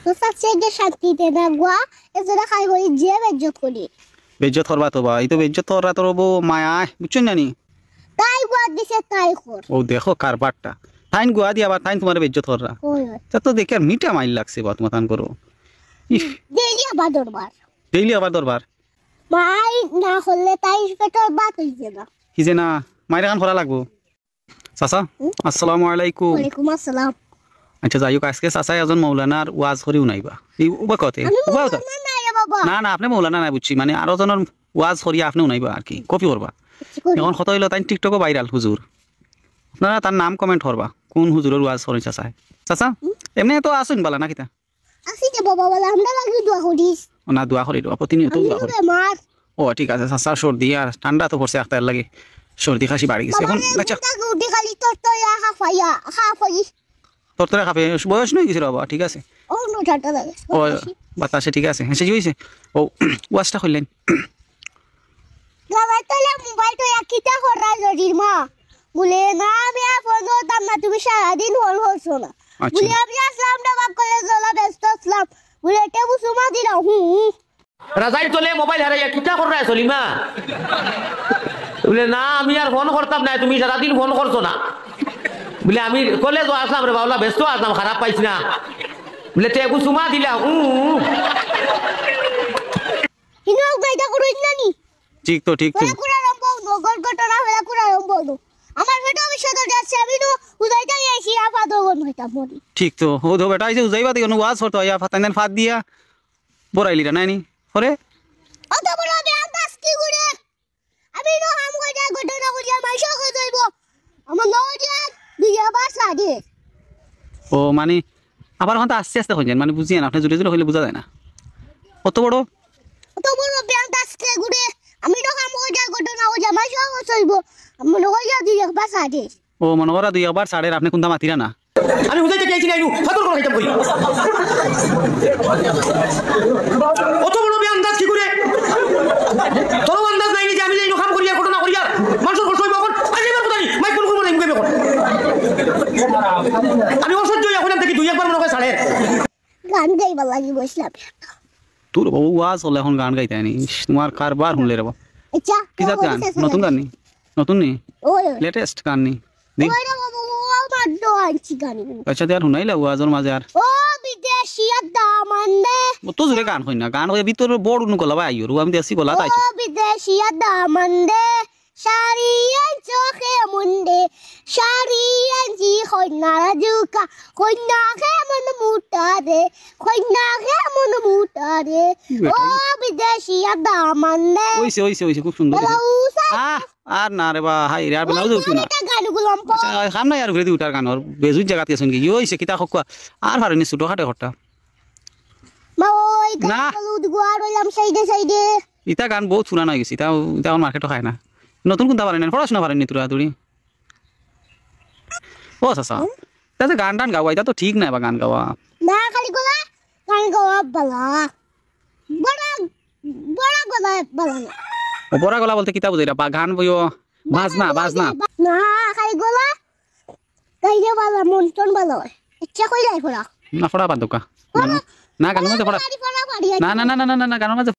তো সাথে শান্তিতে না গোয়া এজন্য খাই করি যে বেজ্জত করি বেজ্জত করবা তো বা এই তো বেজ্জত করা তো রবো মায়া বুঝছেন না নি তাই গোয়া দিছে তাই কর ও দেখো কারবারটা তাইন গুয়া দিয়ে আবার তাইন তোমার বেজ্জত করা ওই তা তো দেখে আর মিঠা মাইল লাগছে বা তোমার তান করো ইফ ডেইলি আবার দরবার ডেইলি আবার দরবার মাই না হলে তাই পেটর বাত হইছে না কি যে না মায়ের কান করা লাগবো চাচা আসসালামু আলাইকুম ওয়ালাইকুম আসসালাম আচ্ছা যাই হোক আজকে চাচাই এজন মৌলানার ওয়াজ করিও নাইবা এই উবা কতে উবা তো না রে বাবা না না আপনি মৌলানা নাই বুঝছি মানে আরো জনের ওয়াজ করিয়া আপনিও নাইবা আর কি কপি করবা এখন কত হইলো তাই টিকটকও ভাইরাল হুজুর আপনারা তার নাম কমেন্ট করবা কোন হুজুরের ওয়াজ করি চাচাই চাচা এমনি তো আসুন বালা না কিতা আসি যে বাবা বলে আমরা লাগি দোয়া করিস না দোয়া করি প্রতিনিয়ত দোয়া করি মার ও ঠিক আছে চাচা সর্দি আর ঠান্ডা তো পড়ছে একটা লাগে সর্দি খাসি বাড়ি গেছে এখন আচ্ছা গুটি খালি তোর তো খাফাইয়া খাফাই তোর তোরা খাবে বয়স নয় গেছিল বাবা ঠিক আছে ও নো ঠাটা লাগে ও বাতাসে ঠিক আছে হ্যাঁ সে হয়েছে ও ওয়াজটা করলেন গাবাই তোলে মোবাইল তো কিটা করা জরির মা বলে না আমি ফোন করতাম না তুমি সারাদিন হল হলছো না বলে আমি আসলাম না বাপ করে চলা ব্যস্ত আসলাম বলে এটা বুসুমা দিলাম রাজাই তোলে মোবাইল হারাইয়া কিটা করা সলিমা বলে না আমি আর ফোন করতাম না তুমি সারাদিন ফোন করছো না বলে আমি কলেজ আসলাম রে বাবলা ব্যস্ত আসলাম খারাপ পাইছি না বলে তে কুসুমা দিলা কিন্তু গাইটা করুন না নি ঠিক তো ঠিক তো পুরা রম্বো নগর ঘটনা হলা পুরা রম্বো আমার বেটা বিশ্বত যাচ্ছে আমি তো উদাইটা গেছি আপা দগন হইতা মরি ঠিক তো ও তো বেটা আইছে উজাইবা দিও ওয়াজ হতো ইয়া ফাতান ফাত দিয়া বড়াইলিরা নাইনি পরে অত বড় আমি আন্দাজ কি করে আমি তো হাম কইটা ঘটনা কইয়া মাইশা কই যাইবো আমার নজা দুইয়া বাসা দে ও মানে আবার হয়তো আস্তে আস্তে হয়ে যান মানে বুঝিয়ে না আপনি জুড়ে জুড়ে হইলে বোঝা যায় না অত বড় আন্দাজ কি করে আমি তো হাম কইটা ঘটনা কইয়া মাইশা কই যাইবো আমার নজা দুইয়া বাসা দে ও মনে করা দুই একবার সাড়ে আপনি কোনটা মাতিরা না আমি উজাইতে গেছি নাইনু ফাতর করে খাইতাম কই অত বড় আন্দাজ কি করে তোর আন্দাজ নাই যে আমি যাইনু কাম করিয়া ঘটনা করিয়া মানুষ কষ্ট হইব এখন আইবার কথা নি মাই কোন কোন নাই মুগে বেকন আমি অসহ্য এখন দেখি দুই একবার মনে হয় সাড়ে গান গাইবা লাগি বসলাম তোর বাবু ওয়াজ হলে এখন গান গাইতে আনি তোমার কারবার শুনলে রে আচ্ছা কি জাত গান নতুন গান নি নতুন নি ওই লেটেস্ট গান নি দেখ ওই বাবা আমার দো আনছি গান আচ্ছা দেয়ার শুনাইলা ওয়াজের মাঝে আর ও বিদেশি দামান্ডে তো জোরে গান হই না গান হয়ে ভিতরে বড় নু গলা ভাই আইও আমি দেশি গলা তাইছো ও বিদেশি দামান্ডে শাড়িয়ান চোখে মুন্ডে শাড়িয়ান জি কন্যারা জুকা কন্যা খে মন মুটা দে কন্যা খে মন মুটা দে ও বিদেশি দামান্ডে ওইছে খুব সুন্দর আর না রে বা হাই রে আর বেলাও যাও না গানগুলো আচ্ছা খাম না আর ঘুরে দি উঠার গান আর বেজুই জায়গাতে শুন কি হইছে কিতা খকুয়া আর হারনি ছোট খাটে ঘরটা মা ওই গানগুলো দুয়ার হইলাম সাইডে সাইডে ইতা গান বহুত পুরানো হয়ে গেছে ইতা ইতা আমার মার্কেটও খায় না নতুন কোনটা পারেন না পড়াশোনা পারেননি তোরা তুই ও চাচা তাতে গান টান গাওয়া এটা তো ঠিক নাই বা গান গাওয়া না খালি গলা গান গাওয়া বালা বড় বড় গলা বালা না বড় গলা বলতে কিতা বুঝাই বা গান বইও বাজনা না খালি গলা গাইলে বালা মনটন বালা ইচ্ছা কই যাই ফোড়া না ফোড়া বাদ দোকা না গানের মাঝে ফোড়া না গানের মাঝে